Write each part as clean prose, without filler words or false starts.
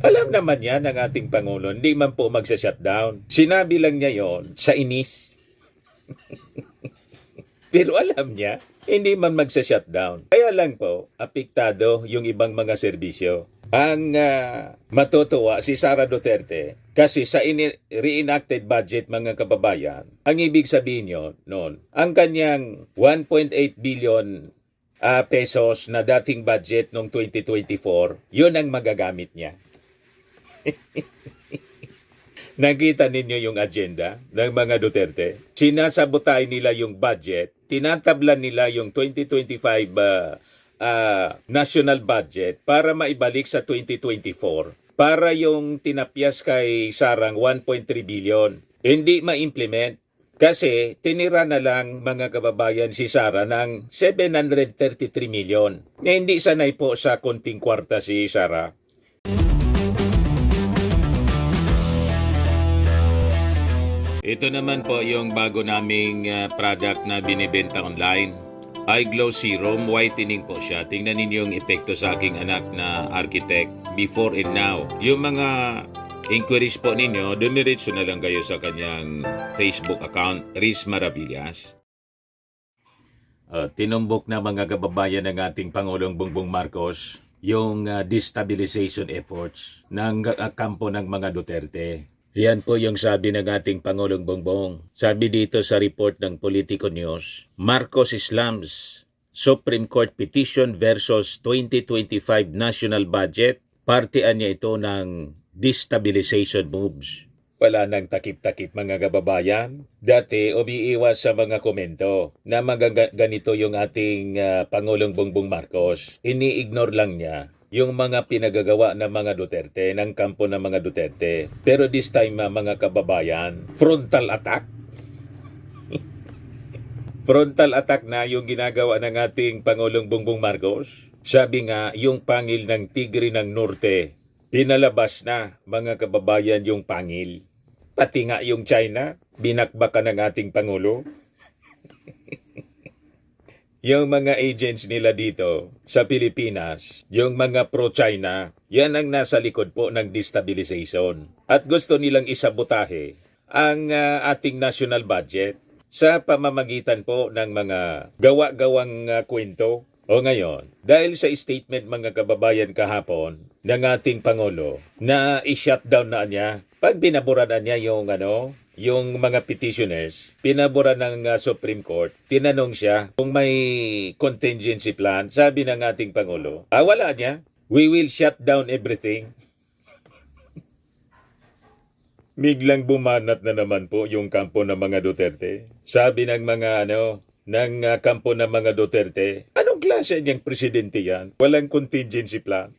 Alam naman yan ng ating Pangulo, hindi man po magsa-shutdown. Sinabi lang niya yon sa inis. Pero alam niya, hindi man magsa-shutdown. Kaya lang po, apektado yung ibang mga serbisyo. Ang matutuwa si Sara Duterte kasi sa reenacted budget mga kababayan, ang ibig sabihin nyo noon, ang kanyang 1.8 billion pesos na dating budget noong 2024, yun ang magagamit niya. Nakita ninyo yung agenda ng mga Duterte? Sinasabotay nila yung budget, tinatablan nila yung 2025 national budget para maibalik sa 2024. Para yung tinapyas kay Sarang 1.3 billion. Hindi ma-implement. Kasi tinira na lang mga kababayan si Sara ng 733 million. Hindi sanay po sa konting kwarta si Sara. Ito naman po yung bago naming product na binibenta online. iGlow Serum Whitening po siya. Tingnan ninyo yung epekto sa aking anak na architect before and now. Yung mga inquiries po ninyo, dumiretso na lang kayo sa kanyang Facebook account, Riz Maravillas. Tinumbok na mga kababayan ng ating Pangulong Bongbong Marcos yung destabilization efforts ng kampo ng mga Duterte. Yan po yung sabi ng ating Pangulong Bongbong. Sabi dito sa report ng Politico News, Marcos slams Supreme Court petition versus 2025 national budget. Partian niya ito ng destabilization moves. Wala nang takip-takip mga kababayan. Dati umiiwas sa mga komento na ganito yung ating Pangulong Bongbong Marcos. Ini-ignore lang niya yung mga pinagagawa ng mga Duterte, ng kampo ng mga Duterte. Pero this time, mga kababayan, frontal attack. Frontal attack na yung ginagawa ng ating Pangulong Bongbong Marcos. Sabi nga, yung pangil ng Tigre ng Norte, pinalabas na, mga kababayan, yung pangil. Pati nga yung China, binakbakan ng ating Pangulo. Yung mga agents nila dito sa Pilipinas, yung mga pro-China, yan ang nasa likod po ng destabilization. At gusto nilang isabotahe ang ating national budget sa pamamagitan po ng mga gawa-gawang kwento. O ngayon, dahil sa statement mga kababayan kahapon ng ating Pangulo na i-shutdown na niya, pag binaburan na niya yung mga petitioners, pinabura ng Supreme Court, tinanong siya kung may contingency plan. Sabi ng ating Pangulo, wala niya. We will shut down everything. Biglang bumanat na naman po yung kampo ng mga Duterte. Sabi ng mga kampo ng mga Duterte, anong klase niyang presidente yan? Walang contingency plan.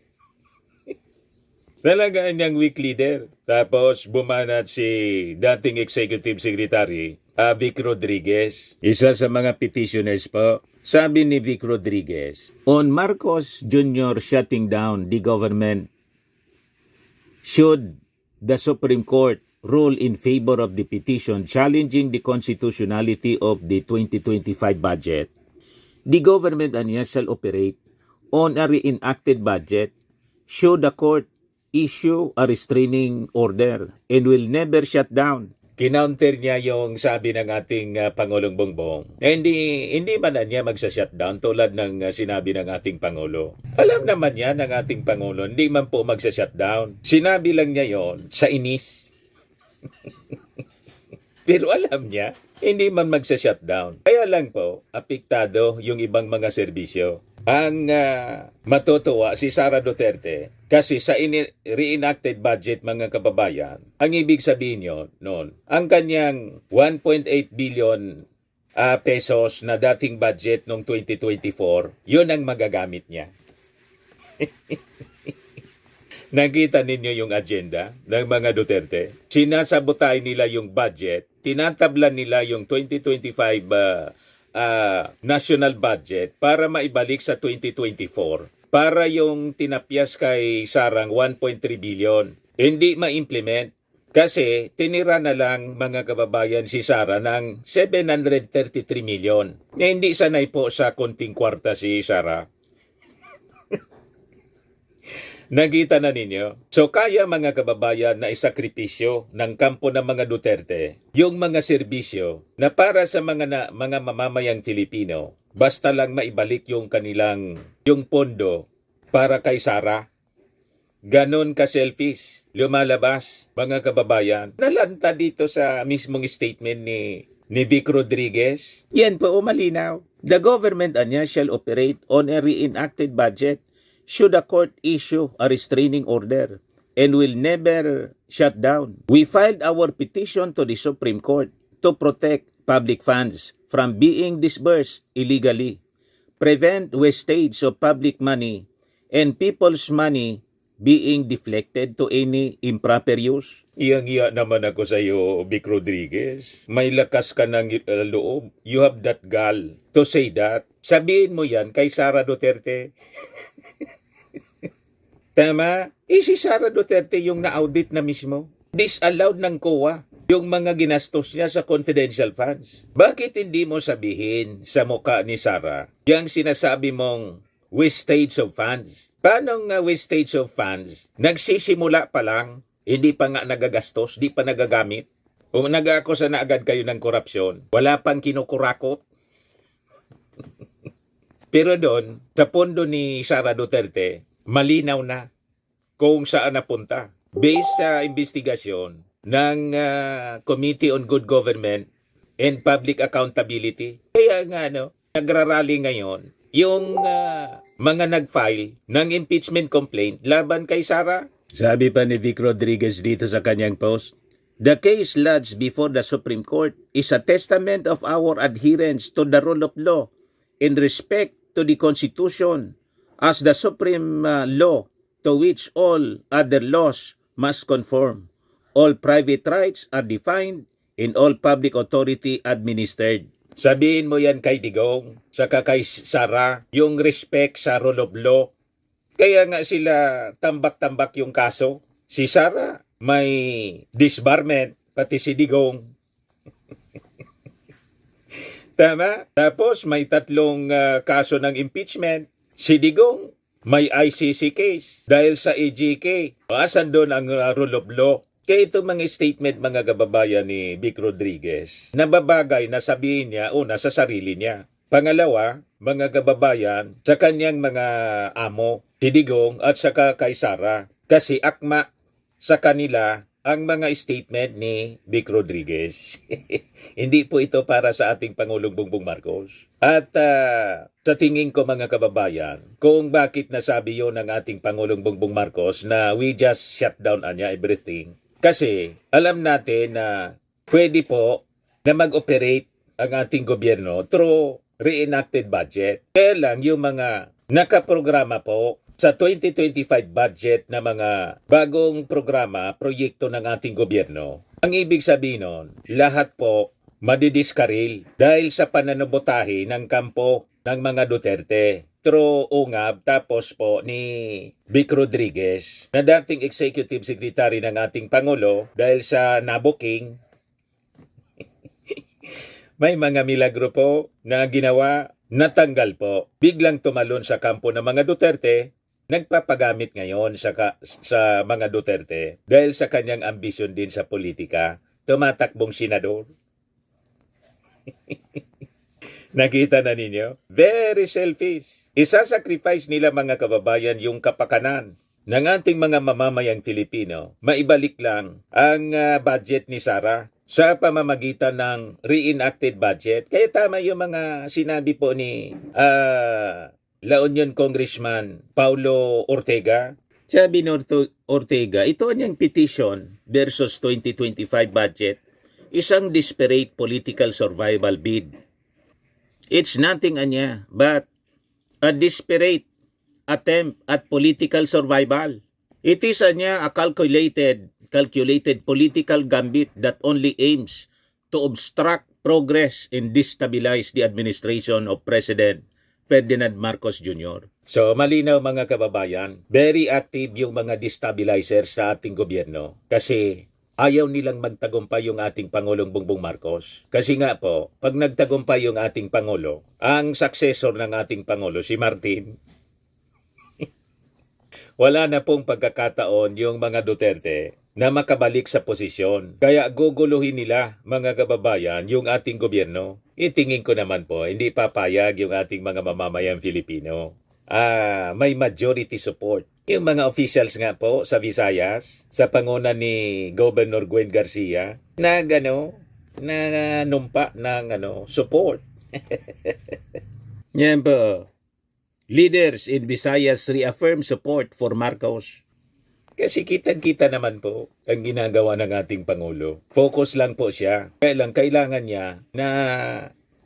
Talaga niyang weak leader. Tapos bumanat si dating Executive Secretary Vic Rodriguez. Isa sa mga petitioners po. Sabi ni Vic Rodriguez, on Marcos Jr. shutting down the government, should the Supreme Court rule in favor of the petition challenging the constitutionality of the 2025 budget, the government shall operate on a reenacted budget should the court issue a restraining order and will never shut down. Kinounter niya yung sabi ng ating Pangulong Bongbong. Hindi man na niya magsa-shutdown tulad ng sinabi ng ating Pangulo. Alam naman niya ng ating Pangulo, hindi man po magsa-shutdown. Sinabi lang niya yon sa inis. Pero alam niya, hindi man magsa-shutdown. Kaya lang po, apektado yung ibang mga serbisyo. Ang matutuwa si Sara Duterte kasi sa reenacted budget mga kababayan, ang ibig sabihin nyo noon, ang kanyang 1.8 billion pesos na dating budget noong 2024, yun ang magagamit niya. Nakita ninyo yung agenda ng mga Duterte? Sinasabotay nila yung budget, tinatablan nila yung 2025 national budget para maibalik sa 2024. Para yung tinapyas kay Sarang 1.3 billion. Hindi ma-implement kasi tinira na lang mga kababayan si Sara ng 733 million. Hindi sanay po sa konting kwarta si Sara. Nakita na ninyo? So kaya mga kababayan na isakripisyo ng kampo ng mga Duterte yung mga serbisyo na para sa mga mamamayang Filipino, basta lang maibalik yung kanilang yung pondo para kay Sara. Ganon ka-selfish. Lumalabas, mga kababayan. Nalanta dito sa mismong statement ni Vic Rodriguez. Yan po, malinaw. The government anya shall operate on a reenacted budget should a court issue a restraining order and will never shut down. We filed our petition to the Supreme Court to protect public funds from being disbursed illegally, prevent wastage of public money, and people's money being deflected to any improper use. Iyang-iya naman ako sa iyo, Vic Rodriguez. May lakas ka ng loob. You have that gall to say that. Sabihin mo yan kay Sara Duterte. Tama? Si Sara Duterte yung na-audit na mismo. Disallowed ng COA yung mga ginastos niya sa confidential funds. Bakit hindi mo sabihin sa mukha ni Sara yung sinasabi mong wastage of funds? Paano nga wastage of funds? Nagsisimula pa lang, hindi pa nga nagagastos, di pa nagagamit. O nag-akusa na agad kayo ng korupsyon, wala pang kinukurakot. Pero doon, sa pondo ni Sara Duterte, malinaw na kung saan napunta. Based sa investigasyon ng Committee on Good Government and Public Accountability. Kaya nga, nagrarally ngayon yung mga nag-file ng impeachment complaint laban kay Sara. Sabi pa ni Vic Rodriguez dito sa kanyang post, the case lodged before the Supreme Court is a testament of our adherence to the rule of law in respect to the Constitution as the supreme law to which all other laws must conform. All private rights are defined and all public authority administered. Sabihin mo yan kay Digong, saka kay Sara, yung respect sa rule of law. Kaya nga sila tambak-tambak yung kaso. Si Sara may disbarment, pati si Digong. Tama? Tapos may tatlong kaso ng impeachment. Si Digong may ICC case dahil sa AGK. Asan doon ang rule of law? Kaya itong mga statement mga kababayan ni Vic Rodriguez, nababagay na sabihin niya una sa sarili niya. Pangalawa, mga kababayan, sa kanyang mga amo, si Digong at saka kay Sara. Kasi akma sa kanila ang mga statement ni Vic Rodriguez. Hindi po ito para sa ating Pangulong Bongbong Marcos. At sa tingin ko mga kababayan, kung bakit nasabi yon ng ating Pangulong Bongbong Marcos na we just shut down everything. Kasi alam natin na pwede po na mag-operate ang ating gobyerno through reenacted budget. Kaya lang yung mga nakaprograma po sa 2025 budget na mga bagong programa, proyekto ng ating gobyerno. Ang ibig sabihin nun, lahat po madidiskaril dahil sa pananabotahe ng kampo ng mga Duterte. Through UNGAB, tapos po ni Vic Rodriguez, na dating Executive Secretary ng ating Pangulo, dahil sa nabuking, may mga milagro po na ginawa, natanggal po. Biglang tumalon sa kampo ng mga Duterte, nagpapagamit ngayon sa mga Duterte dahil sa kanyang ambisyon din sa politika, tumatakbong senador. Nakita na ninyo? Very selfish. Isasacrifice nila mga kababayan yung kapakanan ng ating mga mamamayang Filipino. Maibalik lang ang budget ni Sara sa pamamagitan ng reenacted budget. Kaya tama yung mga sinabi po ni La Union Congressman Paulo Ortega. Sabi ni Ortega, ito niyang petition versus 2025 budget, isang desperate political survival bid. It's nothing but a desperate attempt at political survival. It is a calculated political gambit that only aims to obstruct progress and destabilize the administration of President Ferdinand Marcos Jr. So malinaw mga kababayan, very active yung mga destabilizers sa ating gobyerno kasi ayaw nilang magtagumpay yung ating Pangulong Bongbong Marcos. Kasi nga po, pag nagtagumpay yung ating Pangulo, ang successor ng ating Pangulo, si Martin, Wala na pong pagkakataon yung mga Duterte na makabalik sa posisyon. Kaya guguluhin nila, mga kababayan, yung ating gobyerno. Itingin ko naman po, hindi papayag yung ating mga mamamayang Filipino. May majority support. Yung mga officials nga po sa Visayas, sa panguna ni Governor Gwen Garcia, na numpa ng support. Yan po. Leaders in Visayas reaffirm support for Marcos. Kasi kitang-kita naman po ang ginagawa ng ating Pangulo. Focus lang po siya. Kailangan niya na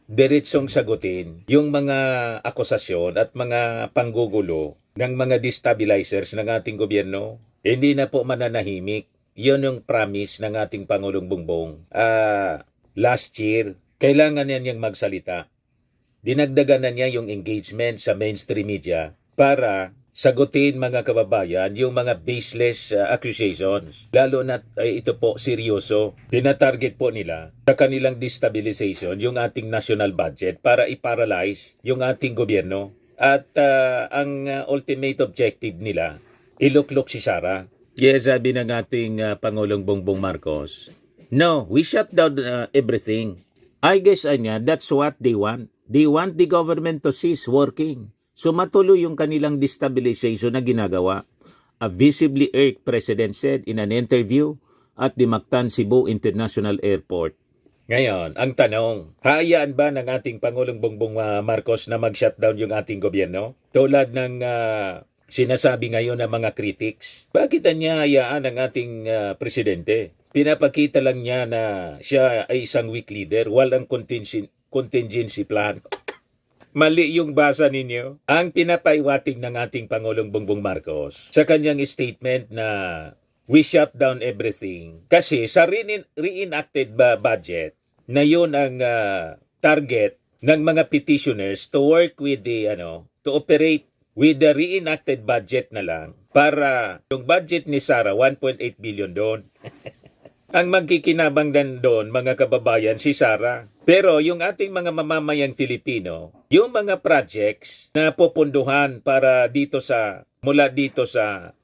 diretsong sagutin yung mga akusasyon at mga panggugulo ng mga destabilizers ng ating gobyerno. Hindi na po mananahimik. Yun yung promise ng ating Pangulong Bongbong. Last year, kailangan niya niyang magsalita. Dinagdagan na niya yung engagement sa mainstream media para sagutin, mga kababayan, yung mga baseless accusations. Lalo na ito po seryoso. Tinatarget po nila sa kanilang destabilization yung ating national budget para i-paralyze yung ating gobyerno. At ang ultimate objective nila, iluklok si Sara. Yes, sabi ng ating Pangulong Bongbong Marcos, no, we shut down everything. I guess that's what they want. They want the government to cease working. So matuloy yung kanilang destabilization na ginagawa. A visibly irked president said in an interview at the Mactan Cebu International Airport. Ngayon, ang tanong, hayaan ba ng ating Pangulong Bongbong Marcos na mag-shutdown yung ating gobyerno? Tulad ng sinasabi ngayon ng mga critics. Bakit niya hayaan ang ating presidente? Pinapakita lang niya na siya ay isang weak leader, walang contingency plan. Mali yung basa ninyo. Ang pinapaiwating ng ating Pangulong Bongbong Marcos sa kanyang statement na we shut down everything. Kasi sa reenacted budget na yun ang target ng mga petitioners to work with the to operate with the reenacted budget na lang para yung budget ni Sara 1.8 billion doon. Ang magkikinabang doon, mga kababayan, si Sara. Pero yung ating mga mamamayang Filipino, yung mga projects na pupunduhan para mula dito sa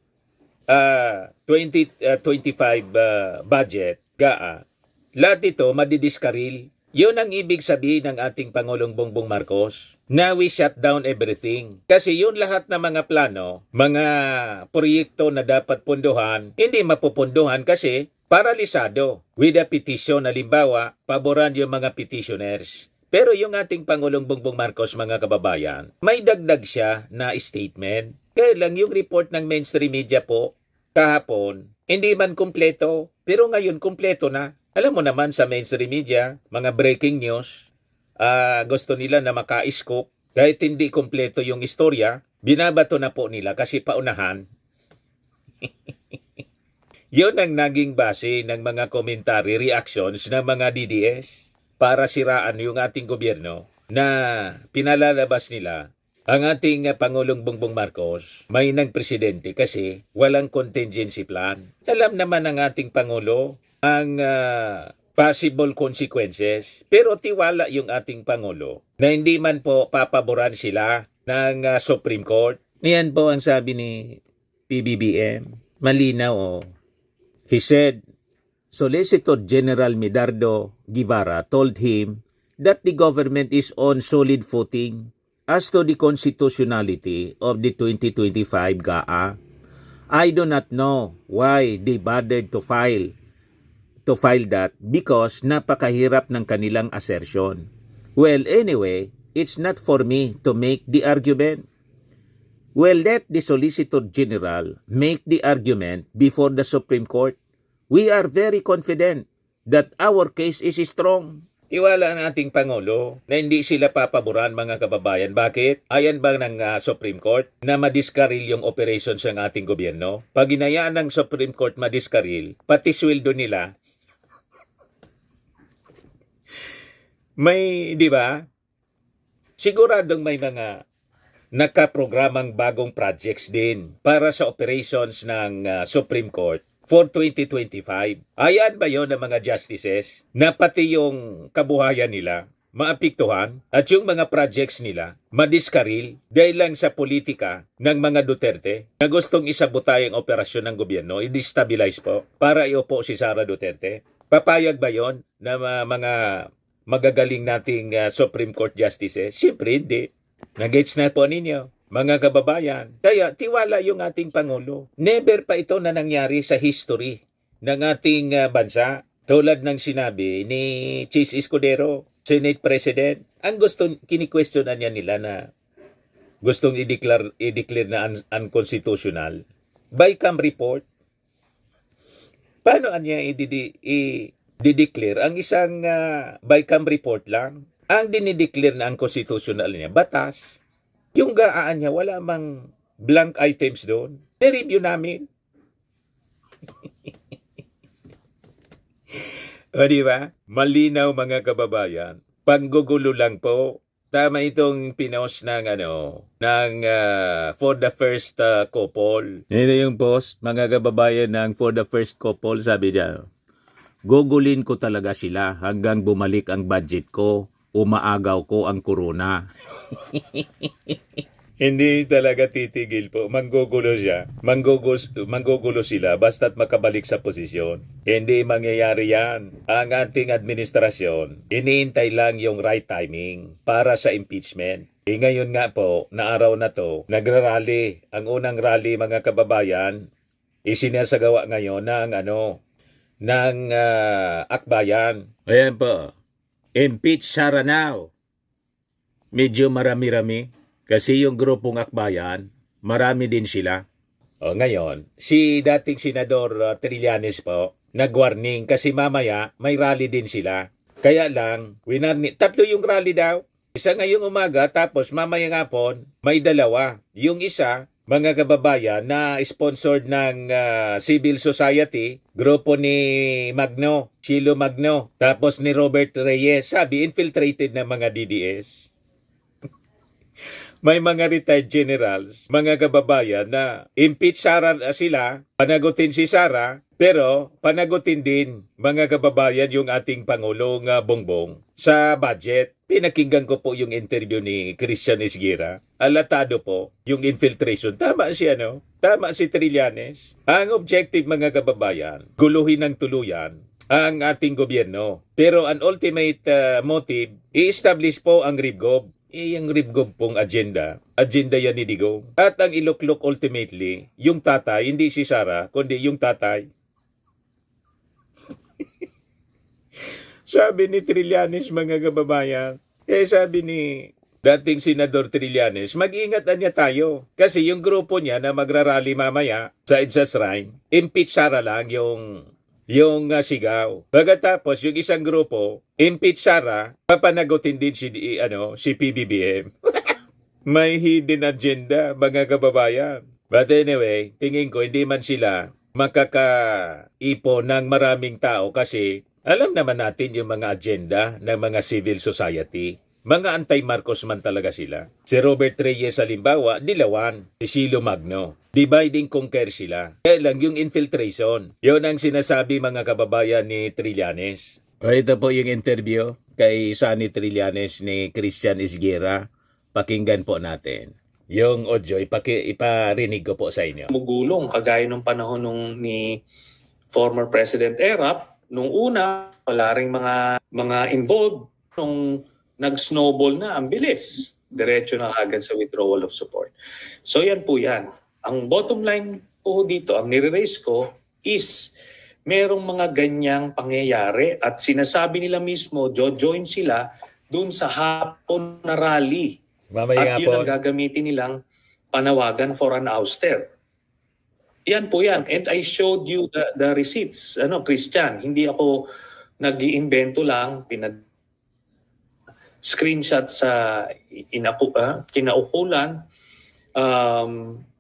2025 budget, GAA, lahat ito madidiskaril. Yun ang ibig sabihin ng ating Pangulong Bongbong Marcos, na we shut down everything. Kasi yun lahat na mga plano, mga proyekto na dapat punduhan, hindi mapupunduhan kasi paralisado with a petition. Halimbawa, paboran yung mga petitioners. Pero yung ating Pangulong Bongbong Marcos, mga kababayan, may dagdag siya na statement. Kaya lang yung report ng mainstream media po, kahapon, hindi man kumpleto, pero ngayon kumpleto na. Alam mo naman sa mainstream media, mga breaking news, gusto nila na maka-scoop. Kahit hindi kumpleto yung istorya, binabato na po nila kasi paunahan. Yun ang naging base ng mga commentary reactions ng mga DDS para siraan yung ating gobyerno na pinalalabas nila ang ating Pangulong Bongbong Marcos may ng presidente kasi walang contingency plan. Alam naman ng ating Pangulo ang possible consequences, pero tiwala yung ating Pangulo na hindi man po papaboran sila ng Supreme Court. Yan po ang sabi ni PBBM. Malinaw He said, Solicitor General Medardo Guevara told him that the government is on solid footing as to the constitutionality of the 2025 GAA. I do not know why they bothered to file that because napakahirap ng kanilang assertion. Well, anyway, it's not for me to make the argument. Well, let the Solicitor General make the argument before the Supreme Court. We are very confident that our case is strong. Tiwala ang ating Pangulo na hindi sila papaboran, mga kababayan. Bakit? Ayan ba ng Supreme Court na madiskaril yung operations ng ating gobyerno? Pag inayaan ng Supreme Court madiskaril, pati sweldo nila, di ba? Siguradong may mga nakaprogramang bagong projects din para sa operations ng Supreme Court for 2025. Ayan ba yon ng mga justices na pati yung kabuhayan nila maapektuhan at yung mga projects nila madiskaril dahil lang sa politika ng mga Duterte na gustong isabotay ang operasyon ng gobyerno, i-destabilize po para iupo si Sara Duterte. Papayag ba yon na mga magagaling nating Supreme Court Justices? Siyempre hindi. Nag-gets na po ninyo, mga kababayan. Kaya tiwala yung ating Pangulo. Never pa ito na nangyari sa history ng ating bansa. Tulad ng sinabi ni Chis Escudero, Senate President, ang kini-questionan niya nila na gustong i-declare na unconstitutional. By-cam report. Paano niya i-declare ang isang by-cam report lang? Ang dinideclare na unconstitutional niya, batas. Yung gaan niya, wala mang blank items doon. Ni-review namin. O diba? Malinaw mga kababayan. Panggugulo lang po. Tama itong pinost ng for the first couple. Ito yung post, mga kababayan ng for the first couple, sabi niya, gugulin ko talaga sila hanggang bumalik ang budget ko. Umaagaw ko ang corona. Hindi talaga titigil po. Manggugulo siya. Manggugulo sila basta't makabalik sa posisyon. Hindi mangyayari yan. Ang ating administrasyon, iniintay lang yung right timing para sa impeachment. Ngayon nga po, na araw na to, nagrarally. Ang unang rally, mga kababayan, isinasagawa ngayon ng akbayan. Ayan po. Impeach Sara now. Medyo marami-rami. Kasi yung grupong akbayan, marami din sila. Ngayon, si dating Senador Trillanes po, nag-warning kasi mamaya may rally din sila. Kaya lang, tatlo yung rally daw. Isa ngayong umaga, tapos mamaya nga po, may dalawa. Yung isa, mga kababayan, na sponsored ng civil society, grupo ni Magno, Chilo Magno, tapos ni Robert Reyes, sabi, infiltrated ng mga DDS. May mga retired generals, mga kababayan na impeach Sara sila, panagutin si Sara, pero panagutin din, mga kababayan, yung ating Pangulong Bongbong sa budget. Pinakinggan ko po yung interview ni Christian Esguerra. Alatado po yung infiltration. Tama Tama si Trillanes. Ang objective, mga kababayan, guluhin ng tuluyan ang ating gobyerno. Pero ang ultimate motive, i-establish po ang RIBGOB. Yung RIBGOB pong agenda yan ni Digong. At ang iluklok ultimately, yung tatay, hindi si Sara, kundi yung tatay. Sabi ni Trillanes, mga kababayan, sabi ni dating Senador Trillanes, mag-iingat niya tayo. Kasi yung grupo niya na magrarally mamaya sa EDSA Shrine, impeach Sara lang yung sigaw. Pagkatapos, yung isang grupo, impeach Sara, papanagutin din si PBBM. May hidden agenda, mga kababayan. But anyway, tingin ko, hindi man sila makakaipo ng maraming tao kasi alam naman natin yung mga agenda ng mga civil society. Mga anti-Marcos man talaga sila. Si Robert Reyes halimbawa, dilawan. Si Chilo Magno. Divide and conquer sila. Kaya lang yung infiltration. Yun ang sinasabi, mga kababayan, ni Trillanes. Ito po yung interview kay Sunny Trillanes ni Christian Esguerra. Pakinggan po natin. Yung audio, iparinig ko po sa inyo. Mugulong, kagaya nung panahon ni former President Erap. Nung una, wala ring mga involved. Nung nag-snowball na, ang bilis. Diretso na agad sa withdrawal of support. So yan po yan. Ang bottom line po dito, ang nire-raise ko is merong mga ganyang pangyayari at sinasabi nila mismo, join sila dun sa hapon na rally. Mamaya at yun ang gagamitin nilang panawagan for an ouster. Yan po yan. And I showed you the receipts. Christian, hindi ako nag-iimbento lang, screenshot sa kinaukulan.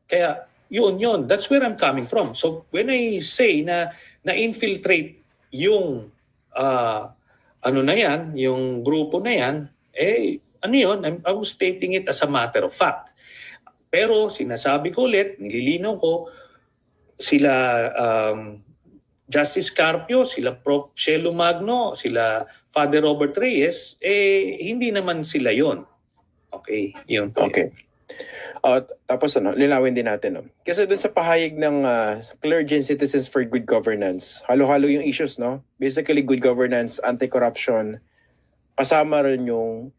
Kaya yun. That's where I'm coming from. So when I say na infiltrate yung yung grupo na yan, I was stating it as a matter of fact. Pero sinasabi ko ulit, nililinaw ko, sila Justice Carpio, sila Prof. Shelo Magno, sila Father Robert Reyes, hindi naman sila yon. Okay, yun. Okay. Tapos linawin din natin. No? Kasi dun sa pahayag ng Clergy and Citizens for Good Governance, halo-halo yung issues, no? Basically, good governance, anti-corruption, kasama rin yung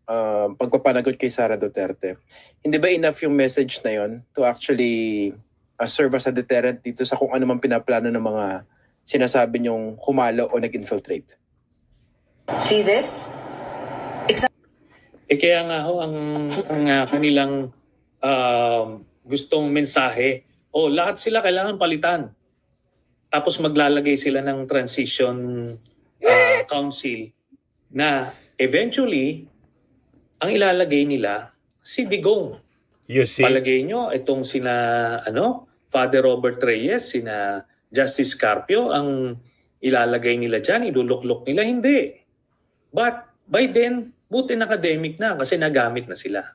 pagpapanagot kay Sara Duterte. Hindi ba enough yung message na yon to actually serve as a deterrent dito sa kung ano man pinaplano ng mga sinasabi niyong humalo o nag-infiltrate? See this? Kaya nga ho, ang kanilang gustong mensahe, lahat sila kailangan palitan. Tapos maglalagay sila ng transition council na eventually, ang ilalagay nila, si Digong. You see? Palagay nyo, itong sina, Father Robert Reyes, sina Justice Carpio, ang ilalagay nila dyan, iluluklok nila, hindi. But by then, buti academic na kasi nagamit na sila.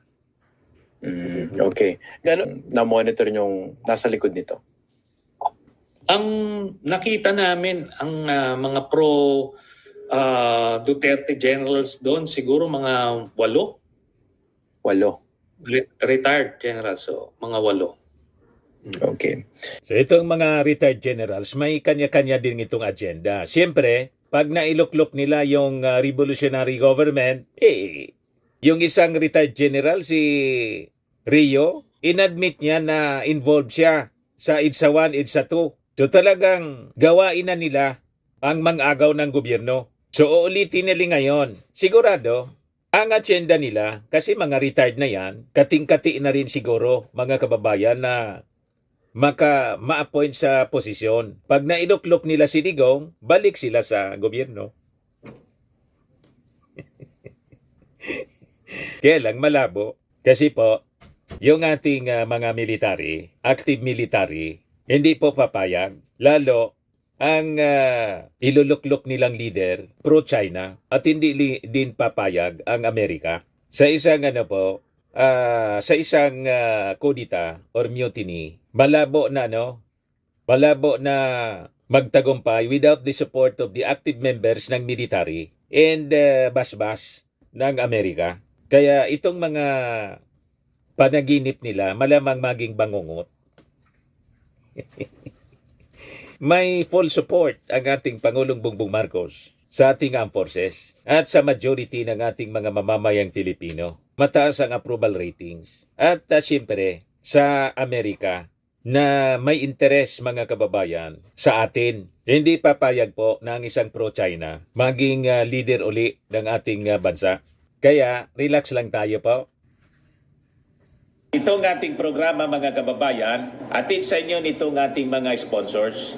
Okay. Gano'n na-monitor yung nasa likod nito? Ang nakita namin, ang mga Duterte generals doon, siguro mga 8. 8. Retired generals, so mga 8. Okay. So itong mga retired generals, may kanya-kanya din itong agenda. Siyempre, pag nailuklok nila yung revolutionary government, yung isang retired general, si Rio, inadmit niya na involved siya sa EDSA 1, EDSA 2. So talagang gawain na nila ang mang-agaw ng gobyerno. So uulitin nila ngayon. Sigurado, ang agenda nila, kasi mga retired na yan, kating-kati na rin siguro mga kababayan na ma-appoint sa posisyon. Pag nailuklok nila si Digong, balik sila sa gobyerno. Kaya lang malabo. Kasi po, yung ating mga military, active military, hindi po papayag. Lalo, ang iluluklok nilang leader, pro-China, at hindi din papayag ang Amerika. Sa isang sa isang kudita or mutiny, malabo na magtagumpay without the support of the active members ng military and basbas ng Amerika. Kaya itong mga panaginip nila malamang maging bangungot. May full support ang ating Pangulong Bongbong Marcos sa ating armed forces at sa majority ng ating mga mamamayang Filipino. Mataas ang approval ratings. At siyempre, sa Amerika na may interes mga kababayan sa atin. Hindi papayag po na ang isang pro-China maging leader uli ng ating bansa. Kaya relax lang tayo po. Itong ating programa mga kababayan, atid sa inyo nitong ating mga sponsors.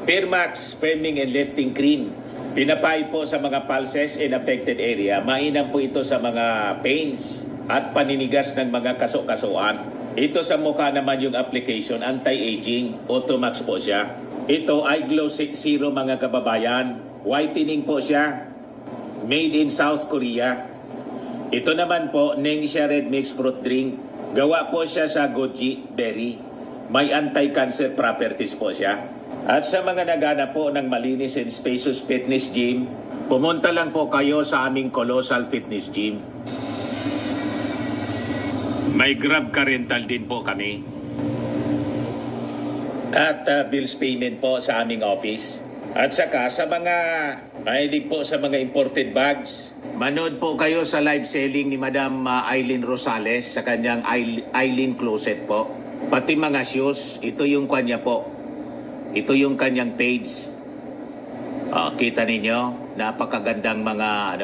Firmax Firming and Lifting Cream. Pinapay po sa mga pulses in affected area. Mainam po ito sa mga pains at paninigas ng mga kaso-kasuan. Ito sa mukha naman yung application, anti-aging, Automax po siya. Ito ay Glow Zero mga kababayan. Whitening po siya. Made in South Korea. Ito naman po, Nengxia Red Mix Fruit Drink. Gawa po siya sa goji berry. May anti-cancer properties po siya. At sa mga nagana po ng malinis and spacious fitness gym, pumunta lang po kayo sa aming Colossal Fitness Gym. May Grab car rental din po kami. At bills payment po sa aming office. At saka sa mga mahilig po sa mga imported bags, manood po kayo sa live selling ni Madam Eileen Rosales sa kanyang Eileen Closet po. Pati mga shoes, ito yung kanya po. Ito yung kanyang page. Kita ninyo, napakagandang mga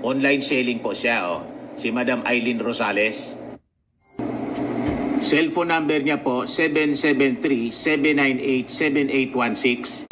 online selling po siya. Si Madam Eileen Rosales. Cellphone number niya po 773-798-7816.